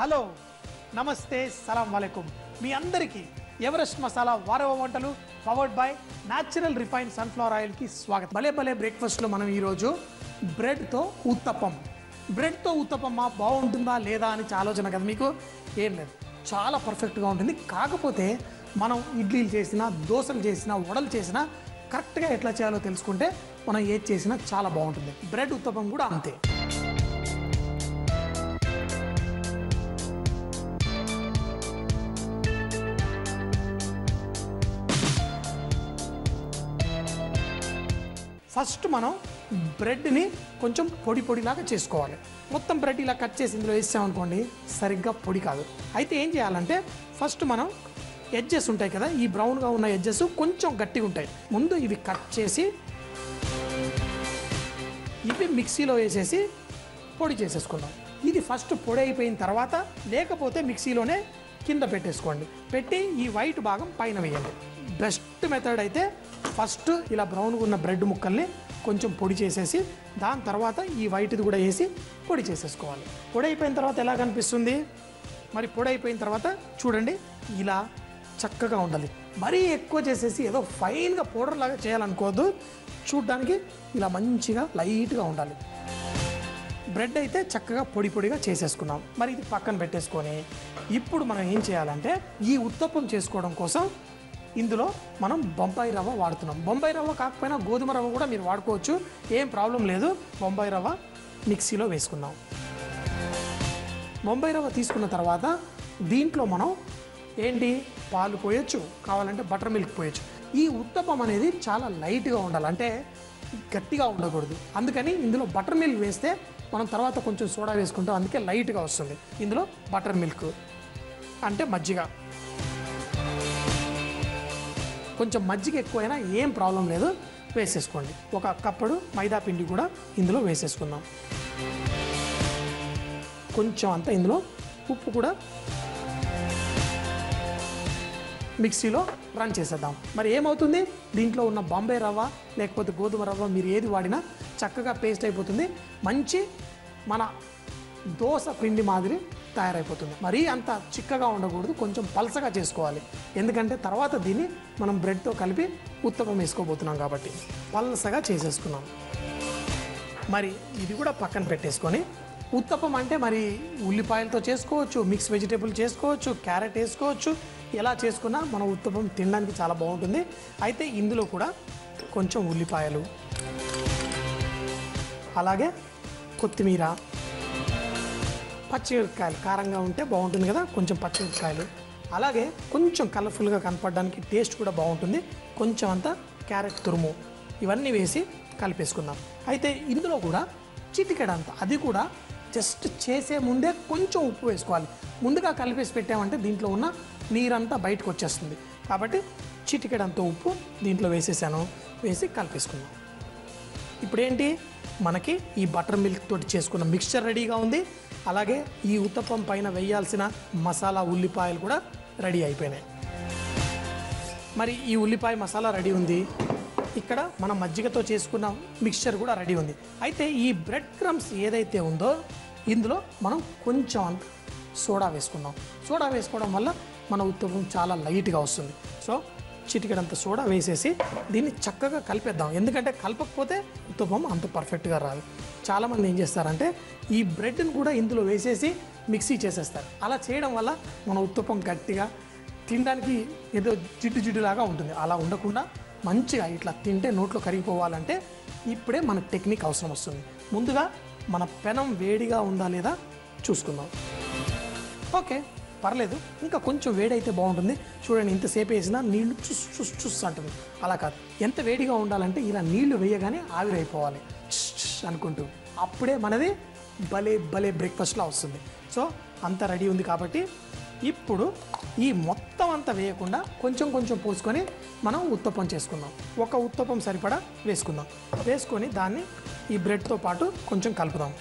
Hello నమస్తే సలాం వాలేకుం మీ అందరికీ Everest masala వారవ వంటలు powered by natural refined sunflower ఆయిల్కి స్వాగతం. భలే భలే బ్రేక్ఫాస్ట్లో మనం ఈరోజు బ్రెడ్తో ఉత్తప్పం. బ్రెడ్తో ఉత్తప్పం బాగుంటుందా లేదా అని ఆలోచన కదా మీకు? ఏం లేదు, చాలా పర్ఫెక్ట్గా ఉంటుంది. కాకపోతే మనం ఇడ్లీలు చేసినా, దోశలు చేసినా, వడలు చేసినా కరెక్ట్గా ఎట్లా చేయాలో తెలుసుకుంటే మనం ఏది చేసినా చాలా బాగుంటుంది. బ్రెడ్ ఉత్తప్పం కూడా అంతే. ఫస్ట్ మనం బ్రెడ్ని కొంచెం పొడి పొడిలాగా చేసుకోవాలి. మొత్తం బ్రెడ్ ఇలా కట్ చేసి ఇందులో వేసామనుకోండి సరిగ్గా పొడి కాదు. అయితే ఏం చేయాలంటే ఫస్ట్ మనం ఎడ్జెస్ ఉంటాయి కదా, ఈ బ్రౌన్గా ఉన్న ఎడ్జెస్ కొంచెం గట్టిగా ఉంటాయి. ముందు ఇవి కట్ చేసి ఇవి మిక్సీలో వేసేసి పొడి చేసేసుకుందాం. ఇది ఫస్ట్ పొడి అయిపోయిన తర్వాత, లేకపోతే మిక్సీలోనే కింద పెట్టేసుకోండి. పెట్టి ఈ వైట్ భాగం పైన వేయండి. బెస్ట్ మెథడ్ అయితే ఫస్ట్ ఇలా బ్రౌన్గా ఉన్న బ్రెడ్ ముక్కల్ని కొంచెం పొడి చేసేసి దాని తర్వాత ఈ వైట్ది కూడా వేసి పొడి చేసేసుకోవాలి. పొడి అయిపోయిన తర్వాత ఎలా కనిపిస్తుంది? మరి పొడి అయిపోయిన తర్వాత చూడండి ఇలా చక్కగా ఉండాలి. మరీ ఎక్కువ చేసేసి ఏదో ఫైన్గా పౌడర్ లాగా చేయాలనుకోవద్దు. చూడ్డానికి ఇలా మంచిగా లైట్గా ఉండాలి. బ్రెడ్ అయితే చక్కగా పొడి పొడిగా చేసేసుకున్నాం. మరి ఇది పక్కన పెట్టేసుకొని ఇప్పుడు మనం ఏం చేయాలంటే ఈ ఉత్తప్పం చేసుకోవడం కోసం ఇందులో మనం బొంబాయి రవ్వ వాడుతున్నాం. బొంబాయి రవ్వ కాకపోయినా గోధుమ రవ్వ కూడా మీరు వాడుకోవచ్చు, ఏం ప్రాబ్లం లేదు. బొంబాయి రవ్వ మిక్సీలో వేసుకుందాం. బొంబాయి రవ్వ తీసుకున్న తర్వాత దీంట్లో మనం ఏంటి పాలు పోయొచ్చు, కావాలంటే బటర్ మిల్క్ పోయొచ్చు. ఈ ఉత్తప్పం అనేది చాలా లైట్గా ఉండాలి, అంటే గట్టిగా ఉండకూడదు. అందుకని ఇందులో బటర్ మిల్క్ వేస్తే మనం తర్వాత కొంచెం సోడా వేసుకుంటాం, అందుకే లైట్గా వస్తుంది. ఇందులో బటర్ మిల్క్ అంటే మజ్జిగ, కొంచెం మజ్జిగ ఎక్కువైనా ఏం ప్రాబ్లం లేదు, వేసేసుకోండి. ఒక కప్పుడు మైదా పిండి కూడా ఇందులో వేసేసుకుందాం. కొంచెం అంతా ఇందులో ఉప్పు కూడా మిక్సీలో రన్ చేసేద్దాం. మరి ఏమవుతుంది? దీంట్లో ఉన్న బాంబే రవ్వ లేకపోతే గోధుమ రవ్వ మీరు ఏది వాడినా చక్కగా పేస్ట్ అయిపోతుంది. మంచి మన దోశ పిండి మాదిరి తయారైపోతుంది. మరీ అంత చిక్కగా ఉండకూడదు, కొంచెం పలసగా చేసుకోవాలి. ఎందుకంటే తర్వాత దీన్ని మనం బ్రెడ్తో కలిపి ఉత్తప్పం వేసుకోబోతున్నాం కాబట్టి పలసగా చేసేసుకున్నాం. మరి ఇది కూడా పక్కన పెట్టేసుకొని ఉత్తప్పం అంటే మరి ఉల్లిపాయలతో చేసుకోవచ్చు, మిక్స్ వెజిటేబుల్ చేసుకోవచ్చు, క్యారెట్ వేసుకోవచ్చు. ఎలా చేసుకున్నా మన ఉత్తప్పం తినడానికి చాలా బాగుంటుంది. అయితే ఇందులో కూడా కొంచెం ఉల్లిపాయలు, అలాగే కొత్తిమీర, పచ్చిమిరపకాయలు కారంగా ఉంటే బాగుంటుంది కదా, కొంచెం పచ్చిమిరపకాయలు, అలాగే కొంచెం కలర్ఫుల్గా కనపడడానికి టేస్ట్ కూడా బాగుంటుంది కొంచెం అంతా క్యారెట్ తురుము, ఇవన్నీ వేసి కలిపేసుకుందాం. అయితే ఇందులో కూడా చిటికెడంత, అది కూడా జస్ట్ చేసే ముందే కొంచెం ఉప్పు వేసుకోవాలి. ముందుగా కలిపేసి పెట్టామంటే దీంట్లో ఉన్న నీరంతా బయటకు వచ్చేస్తుంది. కాబట్టి చిటికెడంత ఉప్పు దీంట్లో వేసేసాను, వేసి కలిపేసుకుందాం. ఇప్పుడేంటి మనకి ఈ బటర్ మిల్క్ తోటి చేసుకున్న మిక్స్చర్ రెడీగా ఉంది. అలాగే ఈ ఉత్తప్పం పైన వేయాల్సిన మసాలా ఉల్లిపాయలు కూడా రెడీ అయిపోయినాయి. మరి ఈ ఉల్లిపాయ మసాలా రెడీ ఉంది. ఇక్కడ మన మజ్జిగతో చేసుకున్న మిక్స్చర్ కూడా రెడీ ఉంది. అయితే ఈ బ్రెడ్ క్రమ్స్ ఏదైతే ఉందో ఇందులో మనం కొంచెం అంత సోడా వేసుకుందాం. సోడా వేసుకోవడం వల్ల మన ఉత్తప్పం చాలా లైట్గా వస్తుంది. సో చిటికెడంత సోడా వేసేసి దీన్ని చక్కగా కలిపేద్దాం. ఎందుకంటే కలపకపోతే ఉత్తప్పం అంత పర్ఫెక్ట్గా రాదు. చాలామంది ఏం చేస్తారంటే ఈ బ్రెడ్ని కూడా ఇందులో వేసేసి మిక్సీ చేసేస్తారు. అలా చేయడం వల్ల మన ఉత్తప్పం గట్టిగా తినడానికి ఏదో జిడ్డు జిడ్డులాగా ఉంటుంది. అలా ఉండకుండా మంచిగా ఇట్లా తింటే నోట్లో కరిగిపోవాలంటే ఇప్పుడే మన టెక్నిక్ అవసరం వస్తుంది. ముందుగా మన పెనం వేడిగా ఉందా లేదా చూసుకుందాం. ఓకే, పర్లేదు, ఇంకా కొంచెం వేడైతే బాగుంటుంది. చూడండి, ఇంతసేపు వేసినా నీళ్లు చుస్ చుస్ చుస్ అంటుంది. అలా కాదు, ఎంత వేడిగా ఉండాలంటే ఇలా నీళ్లు వేయగానే ఆవిరైపోవాలి అనుకుంటూ. అప్పుడే మనది భలే భలే బ్రేక్ఫాస్ట్లా వస్తుంది. సో అంతా రెడీ ఉంది కాబట్టి ఇప్పుడు ఈ మొత్తం అంతా వేయకుండా కొంచెం కొంచెం పోసుకొని మనం ఉత్తప్పం చేసుకుందాం. ఒక ఉత్తప్పం సరిపడా వేసుకుందాం. వేసుకొని దాన్ని ఈ బ్రెడ్తో పాటు కొంచెం కలుపుదాం.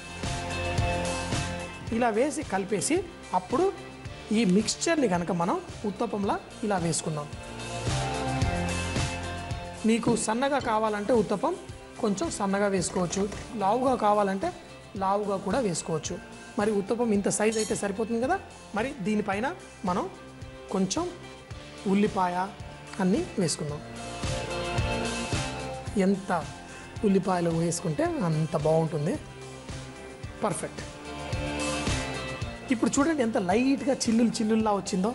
ఇలా వేసి కలిపేసి అప్పుడు ఈ మిక్స్చర్ని కనుక మనం ఉత్తప్పంలా ఇలా వేసుకుందాం. మీకు సన్నగా కావాలంటే ఉత్తప్పం కొంచెం సన్నగా వేసుకోవచ్చు, లావుగా కావాలంటే లావుగా కూడా వేసుకోవచ్చు. మరి ఉత్తప్పం ఇంత సైజ్ అయితే సరిపోతుంది కదా. మరి దీనిపైన మనం కొంచెం ఉల్లిపాయ అన్నీ వేసుకుందాం. ఎంత ఉల్లిపాయలు వేసుకుంటే అంత బాగుంటుంది. పర్ఫెక్ట్. ఇప్పుడు చూడండి ఎంత లైట్గా చిల్లుల్లా వచ్చిందో.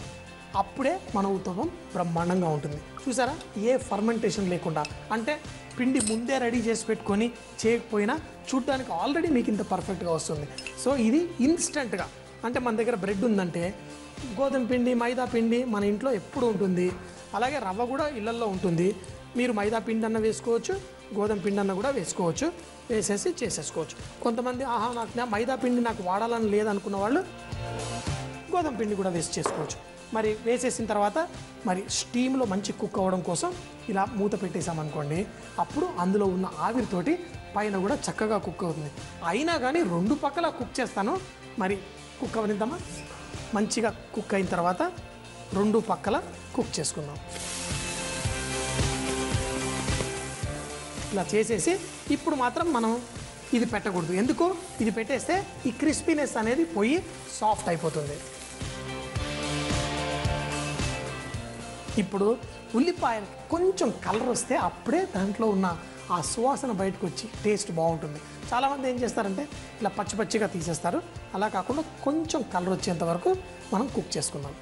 అప్పుడే మన ఉత్తప్పం బ్రహ్మాండంగా ఉంటుంది. చూసారా, ఏ ఫర్మెంటేషన్ లేకుండా, అంటే పిండి ముందే రెడీ చేసి పెట్టుకొని చేయకపోయినా చూడడానికి ఆల్రెడీ మీకు ఇంత పర్ఫెక్ట్గా వస్తుంది. సో ఇది ఇన్స్టెంట్గా, అంటే మన దగ్గర బ్రెడ్ ఉందంటే గోధుమ పిండి మైదా పిండి మన ఇంట్లో ఎప్పుడు ఉంటుంది. అలాగే రవ్వ కూడా ఇళ్ళల్లో ఉంటుంది. మీరు మైదా పిండి అన్న వేసుకోవచ్చు, గోధుమ పిండి అన్న కూడా వేసుకోవచ్చు. వేసేసి చేసేసుకోవచ్చు. కొంతమంది నాకు మైదా పిండి నాకు వాడాలని లేదనుకున్న వాళ్ళు గోధుమ పిండి కూడా వేసి చేసుకోవచ్చు. మరి వేసేసిన తర్వాత మరి స్టీమ్లో మంచి కుక్ అవ్వడం కోసం ఇలా మూత పెట్టేసామనుకోండి, అప్పుడు అందులో ఉన్న ఆవిరితోటి పైన కూడా చక్కగా కుక్ అవుతుంది. అయినా కానీ 2 పక్కల కుక్ చేస్తాను. మరి కుక్ అవనిద్దామా. మంచిగా కుక్ అయిన తర్వాత 2 పక్కల కుక్ చేసుకుందాం. ఇలా చేసేసి ఇప్పుడు మాత్రం మనం ఇది పెట్టకూడదు. ఎందుకు? ఇది పెట్టేస్తే ఈ క్రిస్పీనెస్ అనేది పోయి సాఫ్ట్ అయిపోతుంది. ఇప్పుడు ఉల్లిపాయలు కొంచెం కలర్ వస్తే అప్పుడే దాంట్లో ఉన్న ఆ సువాసన బయటకు వచ్చి టేస్ట్ బాగుంటుంది. చాలామంది ఏం చేస్తారంటే ఇలా పచ్చిగా తీసేస్తారు. అలా కాకుండా కొంచెం కలర్ వచ్చేంత వరకు మనం కుక్ చేసుకుందాం.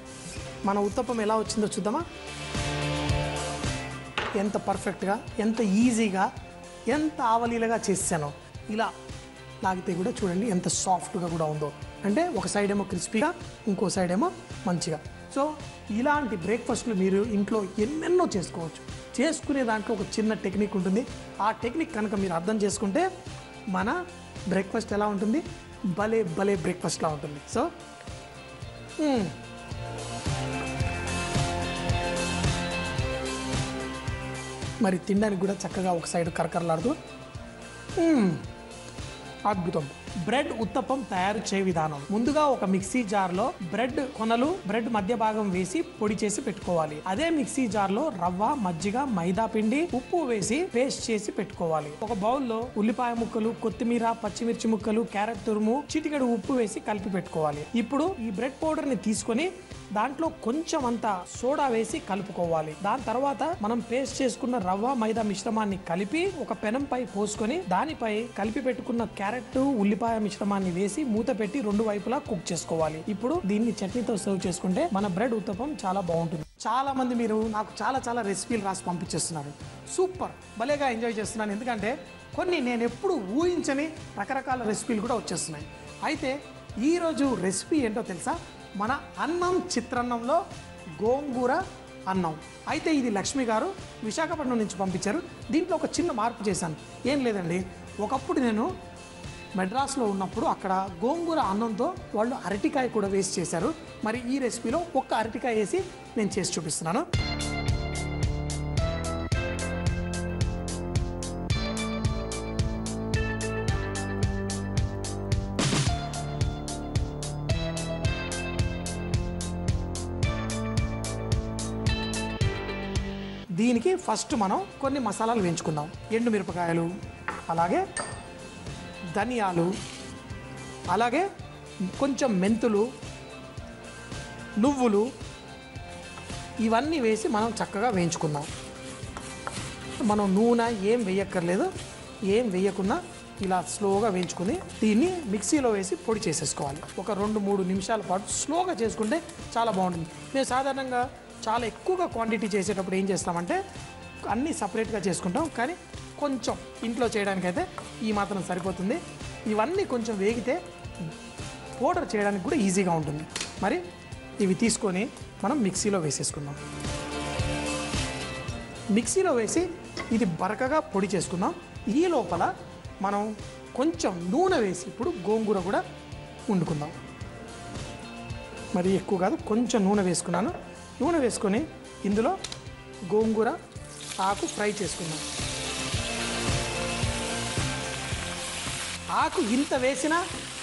మన ఉత్తప్పం ఎలా వచ్చిందో చూద్దామా. ఎంత పర్ఫెక్ట్గా, ఎంత ఈజీగా, ఎంత ఆవలీలుగా చేసానో. ఇలా లాగితే కూడా చూడండి ఎంత సాఫ్ట్గా కూడా ఉందో. అంటే ఒక సైడ్ ఏమో క్రిస్పీగా, ఇంకో సైడ్ ఏమో మంచిగా. సో ఇలాంటి బ్రేక్ఫాస్ట్లు మీరు ఇంట్లో ఎన్నెన్నో చేసుకోవచ్చు. చేసుకునే దాంట్లో ఒక చిన్న టెక్నిక్ ఉంటుంది. ఆ టెక్నిక్ కనుక మీరు అర్థం చేసుకుంటే మన బ్రేక్ఫాస్ట్ ఎలా ఉంటుంది, భలే బ్రేక్ఫాస్ట్లా ఉంటుంది. సో మరి తినడానికి కూడా చక్కగా ఒక సైడ్ కరకరలాడుతూ. అద్భుతం. బ్రెడ్ ఉత్తప్పం తయారు చేయ విధానం. ముందుగా ఒక మిక్సీ జార్లో బ్రెడ్ కొనలు, బ్రెడ్ మధ్య భాగం వేసి పొడి చేసి పెట్టుకోవాలి. అదే మిక్సీ జార్లో రవ్వ, మజ్జిగ, మైదా పిండి, ఉప్పు వేసి పేస్ట్ చేసి పెట్టుకోవాలి. ఒక బౌల్లో ఉల్లిపాయ ముక్కలు, కొత్తిమీర, పచ్చిమిర్చి ముక్కలు, క్యారెట్ తురుము, చిటికెడు ఉప్పు వేసి కలిపి పెట్టుకోవాలి. ఇప్పుడు ఈ బ్రెడ్ పౌడర్ ని తీసుకొని దాంట్లో కొంచెం అంత సోడా వేసి కలుపుకోవాలి. దాని తర్వాత మనం పేస్ట్ చేసుకున్న రవ్వ, మైదా మిశ్రమాన్ని కలిపి ఒక పెనంపై పోసుకొని దానిపై కలిపి పెట్టుకున్న క్యారెట్, ఉల్లిపాయ మిశ్రమాన్ని వేసి మూత పెట్టి 2 వైపులా కుక్ చేసుకోవాలి. ఇప్పుడు దీన్ని చట్నీతో సర్వ్ చేసుకుంటే మన బ్రెడ్ ఉత్తప్పం చాలా బాగుంటుంది. చాలా మంది మీరు నాకు చాలా రెసిపీలు రాసి పంపించేస్తున్నారు. సూపర్, భలేగా ఎంజాయ్ చేస్తున్నాను. ఎందుకంటే కొన్ని నేను ఎప్పుడు ఊహించని రకరకాల రెసిపీలు కూడా వచ్చేస్తున్నాయి. అయితే ఈరోజు రెసిపీ ఏంటో తెలుసా? మన అన్నం చిత్రాన్నంలో గోంగూర అన్నం. అయితే ఇది లక్ష్మి గారు విశాఖపట్నం నుంచి పంపించారు. దీంట్లో ఒక చిన్న మార్పు చేశాను. ఏం లేదండి, ఒకప్పుడు నేను మెడ్రాస్లో ఉన్నప్పుడు అక్కడ గోంగూర అన్నంతో వాళ్ళు అరటికాయ కూడా వేసి చేశారు. మరి ఈ రెసిపీలో ఒక్క అరటికాయ వేసి నేను చేసి చూపిస్తున్నాను. దీనికి ఫస్ట్ మనం కొన్ని మసాలాలు వేయించుకుందాం. ఎండుమిరపకాయలు, అలాగే ధనియాలు, అలాగే కొంచెం మెంతులు, నువ్వులు, ఇవన్నీ వేసి మనం చక్కగా వేయించుకుందాం. మనం నూనె ఏం వేయక్కర్లేదు. ఏం వేయకుండా ఇలా స్లోగా వేయించుకుని దీన్ని మిక్సీలో వేసి పొడి చేసేసుకోవాలి. ఒక 2-3 నిమిషాల పాటు స్లోగా చేసుకుంటే చాలా బాగుంటుంది. మేము సాధారణంగా చాలా ఎక్కువగా క్వాంటిటీ చేసేటప్పుడు ఏం చేస్తామంటే అన్నీ సపరేట్గా చేసుకుంటాం. కానీ కొంచెం ఇంట్లో చేయడానికైతే ఈ మాత్రం సరిపోతుంది. ఇవన్నీ కొంచెం వేగితే పౌడర్ చేయడానికి కూడా ఈజీగా ఉంటుంది. మరి ఇవి తీసుకొని మనం మిక్సీలో వేసేసుకుందాం. మిక్సీలో వేసి ఇది బరకగా పొడి చేసుకుందాం. ఈ లోపల మనం కొంచెం నూనె వేసి ఇప్పుడు గోంగూర కూడా వండుకుందాం. మరి ఎక్కువ కాదు, కొంచెం నూనె వేసుకున్నాను. నూనె వేసుకొని ఇందులో గోంగూర ఆకు ఫ్రై చేసుకుందాం. ఆకు ఇంత వేసినా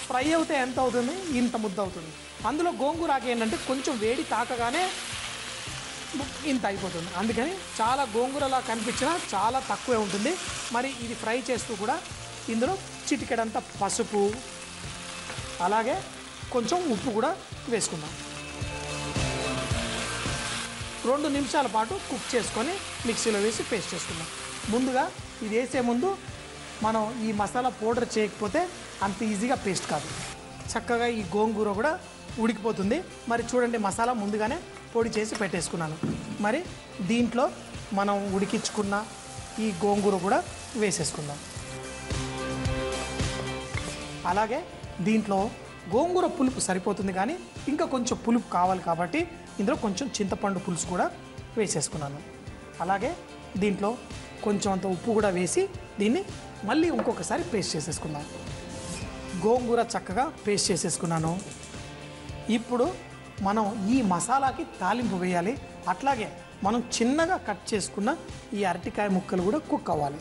ఫ్రై అవుతే ఎంత అవుతుంది? ఇంత ముద్ద అవుతుంది. అందులో గోంగూర ఆకు ఏంటంటే కొంచెం వేడి తాకగానే ఇంత అయిపోతుంది. అందుకని చాలా గోంగూరలా కనిపించినా చాలా తక్కువే ఉంటుంది. మరి ఇది ఫ్రై చేస్తూ కూడా ఇందులో చిటికెడంత పసుపు, అలాగే కొంచెం ఉప్పు కూడా వేసుకుందాం. 2 నిమిషాల పాటు కుక్ చేసుకొని మిక్సీలో వేసి పేస్ట్ చేసుకుందాం. ముందుగా ఇది వేసే ముందు మనం ఈ మసాలా పౌడర్ చేయకపోతే అంత ఈజీగా పేస్ట్ కాదు. చక్కగా ఈ గోంగూర కూడా ఉడికిపోతుంది. మరి చూడండి, మసాలా ముందుగానే పొడి చేసి పెట్టేసుకున్నాను. మరి దీంట్లో మనం ఉడికించుకున్న ఈ గోంగూర కూడా వేసేసుకుందాం. అలాగే దీంట్లో గోంగూర పులుపు సరిపోతుంది, కానీ ఇంకా కొంచెం పులుపు కావాలి కాబట్టి ఇందులో కొంచెం చింతపండు పులుసు కూడా వేసేసుకున్నాను. అలాగే దీంట్లో కొంచెం అంత ఉప్పు కూడా వేసి దీన్ని మళ్ళీ ఇంకొకసారి పేస్ట్ చేసేసుకుందాం. గోంగూర చక్కగా పేస్ట్ చేసేసుకున్నాను. ఇప్పుడు మనం ఈ మసాలాకి తాలింపు వేయాలి. అట్లాగే మనం చిన్నగా కట్ చేసుకున్న ఈ అరటికాయ ముక్కలు కూడా కుక్ అవ్వాలి.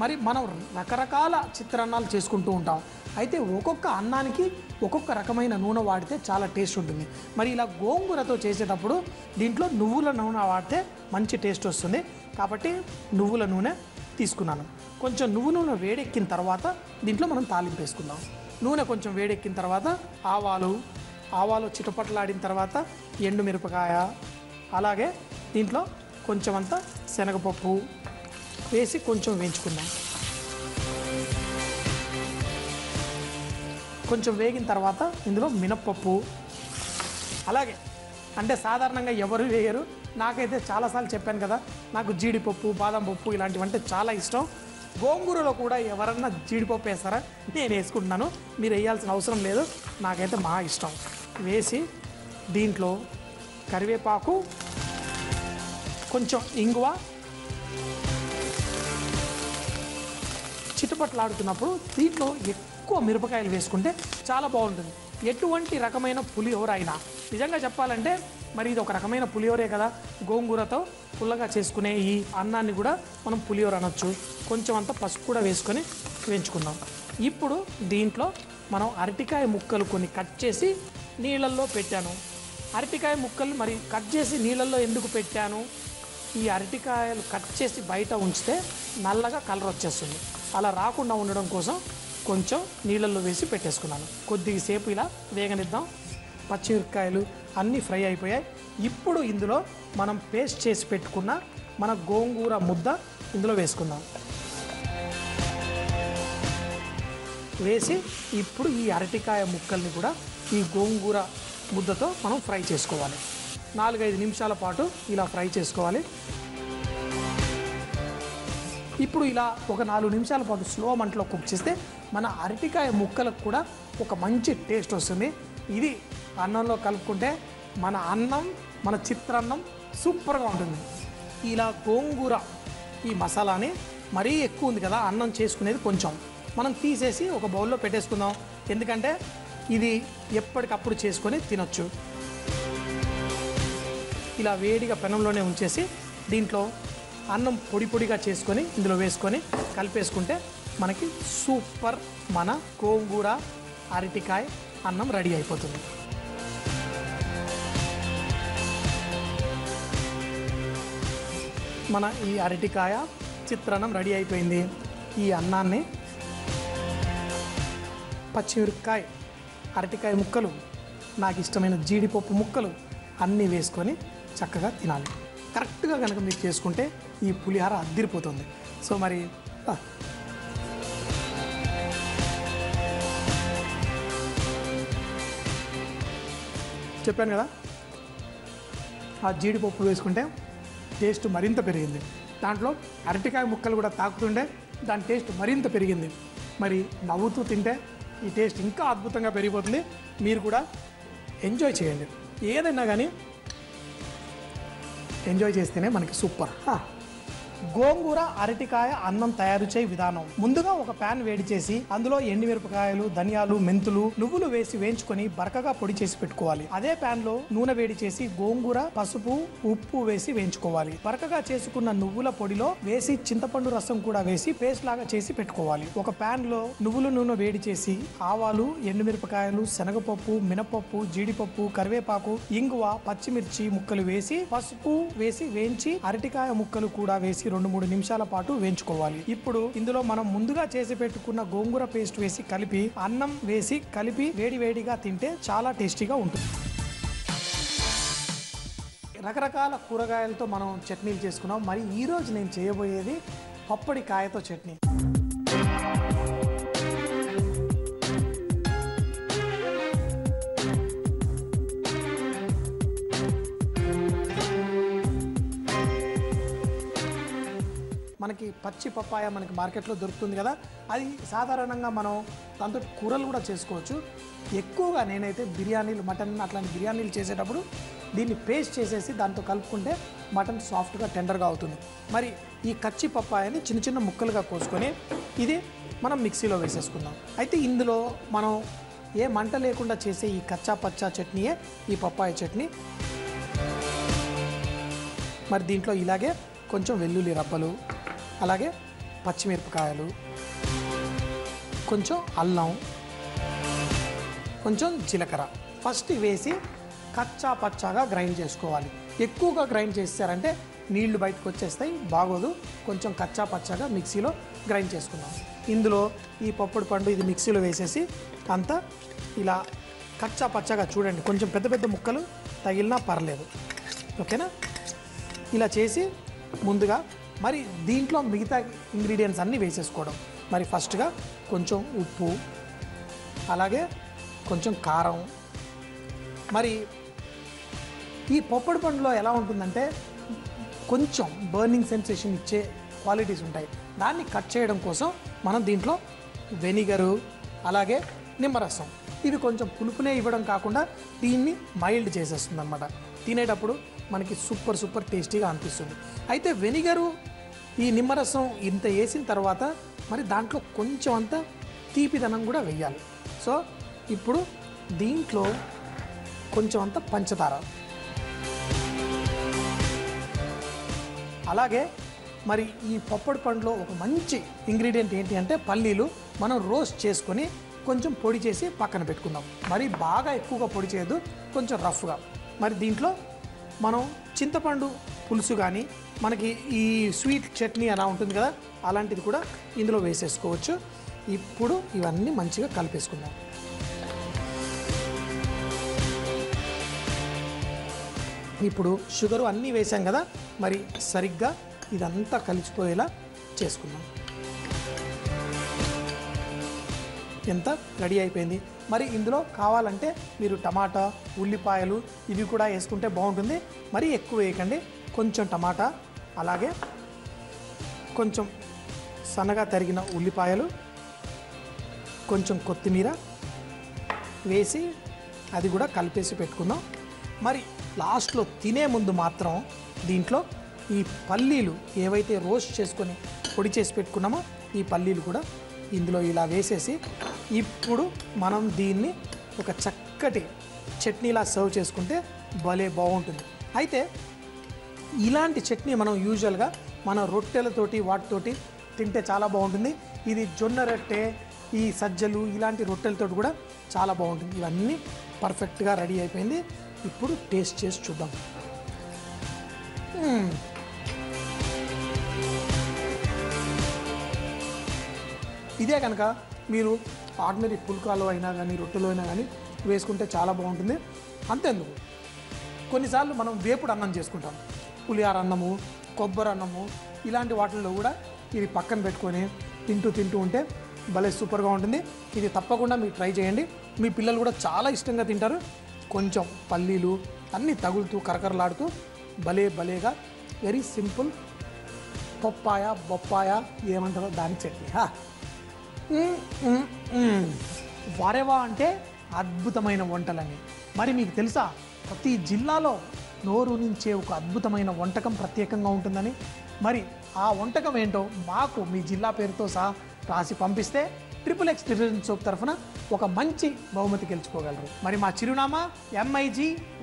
మరి మనం రకరకాల చిత్రాన్నాలు చేసుకుంటూ ఉంటాం. అయితే ఒక్కొక్క అన్నానికి ఒక్కొక్క రకమైన నూనె వాడితే చాలా టేస్ట్ ఉంటుంది. మరి ఇలా గోంగూరతో చేసేటప్పుడు దీంట్లో నువ్వుల నూనె వాడితే మంచి టేస్ట్ వస్తుంది. కాబట్టి నువ్వుల నూనె తీసుకున్నాను. కొంచెం నువ్వు నూనె వేడెక్కిన తర్వాత దీంట్లో మనం తాలింపు వేసుకుందాం. నూనె కొంచెం వేడెక్కిన తర్వాత ఆవాలు చిటపట్లాడిన తర్వాత ఎండుమిరపకాయ, అలాగే దీంట్లో కొంచెం అంతా శనగపప్పు వేసి కొంచెం వేయించుకుందాం. కొంచెం వేగిన తర్వాత ఇందులో మినప్పప్పు, అలాగే అంటే సాధారణంగా ఎవరు వేయరు, నాకైతే చాలాసార్లు చెప్పాను కదా, నాకు జీడిపప్పు, బాదం పప్పు ఇలాంటివంటే చాలా ఇష్టం. గోంగూరలో కూడా ఎవరన్నా జీడిపప్పు వేస్తారా? నేను వేసుకుంటున్నాను. మీరు వేయాల్సిన అవసరం లేదు, నాకైతే మా ఇష్టం. వేసి దీంట్లో కరివేపాకు, కొంచెం ఇంగువ చిటపట్లాడుతున్నప్పుడు దీంట్లో ఎక్కువ మిరపకాయలు వేసుకుంటే చాలా బాగుంటుంది. ఎటువంటి రకమైన పులిహోర అయినా, నిజంగా చెప్పాలంటే మరి ఇది ఒక రకమైన పులిహోరే కదా. గోంగూరతో పుల్లగా చేసుకునే ఈ అన్నాన్ని కూడా మనం పులిహోర అనొచ్చు. కొంచెం అంత పసుపు కూడా వేసుకొని వేయించుకుందాం. ఇప్పుడు దీంట్లో మనం అరటికాయ ముక్కలు కొన్ని కట్ చేసి నీళ్ళల్లో పెట్టాను. అరటికాయ ముక్కలు మరి కట్ చేసి నీళ్ళల్లో ఎందుకు పెట్టాను? ఈ అరటికాయలు కట్ చేసి బయట ఉంచితే నల్లగా కలర్ వచ్చేస్తుంది. అలా రాకుండా ఉండడం కోసం కొంచెం నీళ్ళల్లో వేసి పెట్టేసుకున్నాను. కొద్దిసేపు ఇలా వేగనిద్దాం. పచ్చిమిరపకాయలు అన్నీ ఫ్రై అయిపోయాయి. ఇప్పుడు ఇందులో మనం పేస్ట్ చేసి పెట్టుకున్న మన గోంగూర ముద్ద ఇందులో వేసుకుందాం. వేసి ఇప్పుడు ఈ అరటికాయ ముక్కల్ని కూడా ఈ గోంగూర ముద్దతో మనం ఫ్రై చేసుకోవాలి. 4-5 నిమిషాల పాటు ఇలా ఫ్రై చేసుకోవాలి. ఇప్పుడు ఇలా ఒక 4 నిమిషాల పాటు స్లో మంటలో కుక్ చేస్తే మన అరటికాయ ముక్కలకు కూడా ఒక మంచి టేస్ట్ వస్తుంది. ఇది అన్నంలో కలుపుకుంటే మన అన్నం, మన చిత్రాన్నం సూపర్గా ఉంటుంది. ఇలా గోంగూర ఈ మసాలాని మరీ ఎక్కువ ఉంది కదా, అన్నం చేసుకునేది కొంచెం మనం తీసేసి ఒక బౌల్లో పెట్టేసుకుందాం. ఎందుకంటే ఇది ఎప్పటికప్పుడు చేసుకొని తినొచ్చు. ఇలా వేడిగా పెనంలోనే ఉంచేసి దీంట్లో అన్నం పొడి పొడిగా చేసుకొని ఇందులో వేసుకొని కలిపేసుకుంటే మనకి సూపర్ మన గోంగూర అరటికాయ అన్నం రెడీ అయిపోతుంది. మన ఈ అరటికాయ చిత్రాన్నం రెడీ అయిపోయింది. ఈ అన్నాన్ని పచ్చిమిరపకాయ, అరటికాయ ముక్కలు, నాకు ఇష్టమైన జీడిపప్పు ముక్కలు అన్నీ వేసుకొని చక్కగా తినాలి. కరెక్ట్గా కనుక మీరు చేసుకుంటే ఈ పులిహోర అద్దిరిపోతుంది. సో మరి చెప్పాను కదా, ఆ జీడిపప్పు వేసుకుంటే టేస్ట్ మరింత పెరిగింది. దాంట్లో అరటికాయ ముక్కలు కూడా తాకుతుండే దాని టేస్ట్ మరింత పెరిగింది. మరి నవ్వుతూ తింటే ఈ టేస్ట్ ఇంకా అద్భుతంగా పెరిగిపోతుంది. మీరు కూడా ఎంజాయ్ చేయండి. ఏదైనా కానీ ఎంజాయ్ చేస్తేనే మనకి సూపర్. గోంగూర అరటికాయ అన్నం తయారు చేయ విధానం. ముందుగా ఒక ప్యాన్ వేడి చేసి అందులో ఎండుమిరపకాయలు, ధనియాలు, మెంతులు, నువ్వులు వేసి వేయించుకొని బరకగా పొడి చేసి పెట్టుకోవాలి. అదే ప్యాన్ లో నూనె వేడి చేసి గోంగూర, పసుపు, ఉప్పు వేసి వేయించుకోవాలి. బరకగా చేసుకున్న నువ్వుల పొడిలో వేసి చింతపండు రసం కూడా వేసి పేస్ట్ లాగా చేసి పెట్టుకోవాలి. ఒక ప్యాన్ లో నువ్వుల నూనె వేడి చేసి ఆవాలు, ఎండుమిరపకాయలు, శనగపప్పు, మినపప్పు, జీడిపప్పు, కరివేపాకు, ఇంగువ, పచ్చిమిర్చి ముక్కలు వేసి పసుపు వేసి వేయించి అరటికాయ ముక్కలు కూడా వేసి 2-3 నిమిషాల పాటు వేయించుకోవాలి. ఇప్పుడు ఇందులో మనం ముందుగా చేసి పెట్టుకున్న గోంగూర పేస్ట్ వేసి కలిపి అన్నం వేసి కలిపి వేడివేడిగా తింటే చాలా టేస్టీగా ఉంటుంది. రకరకాల కూరగాయలతో మనం చట్నీలు చేసుకున్నాం. మరి ఈరోజు నేను చేయబోయేది పప్పడికాయతో చట్నీ. మనకి పచ్చి పప్పాయ మనకి మార్కెట్లో దొరుకుతుంది కదా, అది సాధారణంగా మనం దాంతో కూరలు కూడా చేసుకోవచ్చు. ఎక్కువగా నేనైతే బిర్యానీలు, మటన్ అట్లాంటి బిర్యానీలు చేసేటప్పుడు దీన్ని పేస్ట్ చేసేసి దాంతో కలుపుకుంటే మటన్ సాఫ్ట్గా టెండర్గా అవుతుంది. మరి ఈ కచ్చి పప్పాయని చిన్న చిన్న ముక్కలుగా కోసుకొని ఇది మనం మిక్సీలో వేసేసుకుందాం. అయితే ఇందులో మనం ఏ మంట లేకుండా చేసే ఈ కచ్చా పచ్చా చట్నీయే ఈ పప్పాయ చట్నీ. మరి దీంట్లో ఇలాగే కొంచెం వెల్లుల్లి రబ్బలు, అలాగే పచ్చిమిరపకాయలు, కొంచెం అల్లం, కొంచెం జీలకర్ర ఫస్ట్ వేసి కచ్చా పచ్చాగా గ్రైండ్ చేసుకోవాలి. ఎక్కువగా గ్రైండ్ చేస్తారంటే నీళ్లు బయటకు వచ్చేస్తాయి, బాగోదు. కొంచెం కచ్చా పచ్చాగా మిక్సీలో గ్రైండ్ చేసుకుందాం. ఇందులో ఈ పప్పుడు పండు ఇది మిక్సీలో వేసేసి అంతా ఇలా కచ్చా పచ్చాగా చూడండి, కొంచెం పెద్ద పెద్ద ముక్కలు తగిలినా పర్లేదు, ఓకేనా? ఇలా చేసి ముందుగా మరి దీంట్లో మిగతా ఇంగ్రీడియంట్స్ అన్నీ వేసేసుకోవడం. మరి ఫస్ట్గా కొంచెం ఉప్పు, అలాగే కొంచెం కారం. మరి ఈ పప్పడి పండులో ఎలా ఉంటుందంటే కొంచెం బర్నింగ్ సెన్సేషన్ ఇచ్చే క్వాలిటీస్ ఉంటాయి. దాన్ని కట్ చేయడం కోసం మనం దీంట్లో వెనిగరు, అలాగే నిమ్మరసం, ఇవి కొంచెం పులుపునే ఇవ్వడం కాకుండా దీన్ని మైల్డ్ చేసేస్తుంది అన్నమాట. తినేటప్పుడు మనకి సూపర్ టేస్టీగా అనిపిస్తుంది. అయితే వెనిగరు, ఈ నిమ్మరసం ఇంత వేసిన తర్వాత మరి దాంట్లో కొంచెం అంత తీపిదనం కూడా వేయాలి. సో ఇప్పుడు దీంట్లో కొంచెం అంత పంచదార, అలాగే మరి ఈ పప్పడి పండులో ఒక మంచి ఇంగ్రీడియంట్ ఏంటి అంటే పల్లీలు. మనం రోస్ట్ చేసుకొని కొంచెం పొడి చేసి పక్కన పెట్టుకుందాం. మరి బాగా ఎక్కువగా పొడి చేయొద్దు, కొంచెం రఫ్గా. మరి దీంట్లో మనం చింతపండు పులుసు కానీ మనకి ఈ స్వీట్ చట్నీ అలా ఉంటుంది కదా, అలాంటిది కూడా ఇందులో వేసేసుకోవచ్చు. ఇప్పుడు ఇవన్నీ మంచిగా కలిపేసుకుందాం. ఇప్పుడు షుగరు అన్నీ వేసాం కదా, మరి సరిగ్గా ఇదంతా కలిసిపోయేలా చేసుకుందాం. ఎంత రెడీ అయిపోయింది. మరి ఇందులో కావాలంటే మీరు టమాటా, ఉల్లిపాయలు ఇవి కూడా వేసుకుంటే బాగుంటుంది. మరీ ఎక్కువ వేయకండి, కొంచెం టమాటా, అలాగే కొంచెం సన్నగా తరిగిన ఉల్లిపాయలు, కొంచెం కొత్తిమీర వేసి అది కూడా కలిపేసి పెట్టుకుందాం. మరి లాస్ట్లో తినే ముందు మాత్రం దీంట్లో ఈ పల్లీలు ఏవైతే రోస్ట్ చేసుకొని పొడి చేసి పెట్టుకున్నామో ఈ పల్లీలు కూడా ఇందులో ఇలా వేసేసి ఇప్పుడు మనం దీన్ని ఒక చక్కటి చట్నీలా సర్వ్ చేసుకుంటే భలే బాగుంటుంది. అయితే ఇలాంటి చట్నీ మనం యూజువల్గా మన రొట్టెలతోటి వాటితోటి తింటే చాలా బాగుంటుంది. ఇది జొన్న రొట్టె, ఈ సజ్జలు ఇలాంటి రొట్టెలతో కూడా చాలా బాగుంటుంది. ఇవన్నీ పర్ఫెక్ట్గా రెడీ అయిపోయింది. ఇప్పుడు టేస్ట్ చేసి చూద్దాం. ఇదే కనుక మీరు ఆర్డినరీ పుల్కాలో అయినా కానీ రొట్టెలో అయినా కానీ వేసుకుంటే చాలా బాగుంటుంది. అంతేందుకు కొన్నిసార్లు మనం వేపుడు అన్నం చేసుకుంటాం, పులిహార అన్నము, కొబ్బరి అన్నము, ఇలాంటి వాటిల్లో కూడా ఇది పక్కన పెట్టుకొని తింటూ ఉంటే భలే సూపర్గా ఉంటుంది. ఇది తప్పకుండా మీరు ట్రై చేయండి, మీ పిల్లలు కూడా చాలా ఇష్టంగా తింటారు. కొంచెం పల్లీలు అన్నీ తగులుతూ కరకరలాడుతూ భలేగా వెరీ సింపుల్ పప్పాయ బొప్పాయ ఏమంటారో దాని చట్నీ. వారేవా అంటే అద్భుతమైన వంటలని. మరి మీకు తెలుసా ప్రతి జిల్లాలో నోరు నుంచే ఒక అద్భుతమైన వంటకం ప్రత్యేకంగా ఉంటుందని. మరి ఆ వంటకం ఏంటో మాకు మీ జిల్లా పేరుతో సహా రాసి పంపిస్తే XXX డిటర్జెంట్ సోప్ తరఫున ఒక మంచి బహుమతి గెలుచుకోగలరు. మరి మా చిరునామా MIG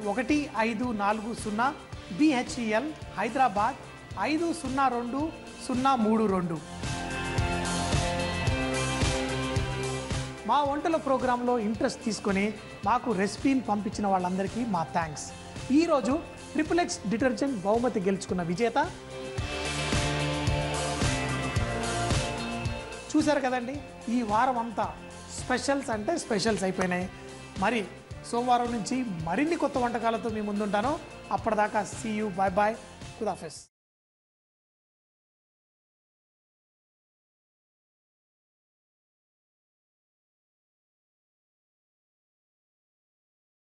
1540 BHEL హైదరాబాద్ 502032. మా వంటల ప్రోగ్రాంలో ఇంట్రెస్ట్ తీసుకొని మాకు రెసిపీని పంపించిన వాళ్ళందరికీ మా థ్యాంక్స్. ఈరోజు XXX డిటర్జెంట్ బహుమతి గెలుచుకున్న విజేత చూశారు కదండి, ఈ వారం అంతా స్పెషల్స్ అంటే స్పెషల్స్ అయిపోయినాయి. మరి సోమవారం నుంచి మరిన్ని కొత్త వంటకాలతో మీ ముందుంటాను. అప్పటిదాకా సీ యూ, బాయ్ బాయ్, ఖుదాఫిజ్.